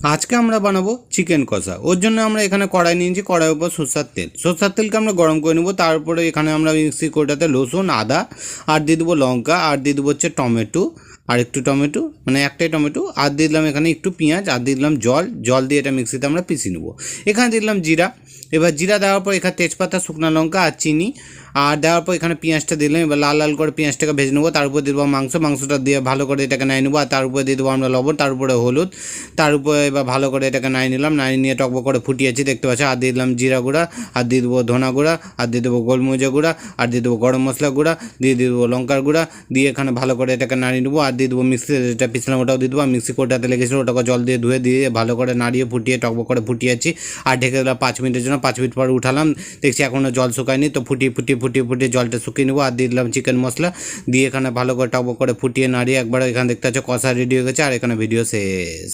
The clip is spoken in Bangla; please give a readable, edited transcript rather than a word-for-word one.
আজকে আমরা বানাবো চিকেন কষা। ওর জন্য আমরা এখানে কড়াই নিয়েছি, কড়াইয়ের উপর সরষার তেলকে আমরা গরম করে নেবো। তারপরে এখানে আমরা মিক্সি কোটাতে রসুন, আদা আর দিয়ে দেবো লঙ্কা, আর দিয়ে দেবো হচ্ছে টমেটো, আর একটু টমেটো, মানে একটাই টমেটো, আর দিয়ে দিলাম এখানে একটু পেঁয়াজ, আর দিয়ে দিলাম জল দিয়ে এটা মিক্সিতে আমরা পিষে নেবো। এখানে দিয়ে দিলাম জিরা। এবার জিরা দেওয়ার পর এখানে তেজপাতা, শুকনো লঙ্কা আর চিনি, আর দেওয়ার পর এখানে পেঁয়াজটা দিলাম। এবার লাল লাল করে পেঁয়াজটাকে ভেজে নেবো। তার উপর দিয়ে দেবো মাংসটা দিয়ে ভালো করে এটাকে নাড়িয়ে নেবো। আর তার উপরে দিয়ে দেবো আমরা লবণ, তার উপরে হলুদ, তার উপরে এবার ভালো করে এটাকে নাড়িয়ে নিলাম। নাড়িয়ে নিয়ে টকবক করে ফুটিয়েছি, দেখতে পাচ্ছি। আর দিয়ে দিলাম জিরা গুঁড়া, আর দিয়ে দেবো ধনা গুঁড়া, আর দিয়ে দেবো গোলমরিচের গুঁড়া, আর দিয়ে দেবো গরম মশলা গুঁড়া, দিয়ে দেবো লঙ্কার গুঁড়া, দিয়ে এখানে ভালো করে এটাকে নাড়িয়ে নেবো। আর দিয়ে দেবো মিক্সি যেটা পিছলাম ওটাও দিয়ে দেবো। আর মিক্সি কোটাতে লেগেছিলো ওটাকে জল দিয়ে ধুয়ে দিয়ে ভালো করে নাড়িয়ে ফুটিয়ে টকবক করে ফুটিয়েছি। আর ঢেকে দিলাম 5 মিনিটের জন্য। 5 মিনিট পর উঠালাম, দেখছি এখনও জল শুকায়নি। তো ফুটিয়ে জলটা শুকিয়ে নেবো। আর দিয়ে দিলাম চিকেন মশলা, দিয়ে এখানে ভালো করে টকবক করে ফুটিয়ে নাড়িয়ে একবার এখানে দেখতে পাচ্ছ কষা রেডি হয়ে গেছে। আর এখানে ভিডিও শেষ।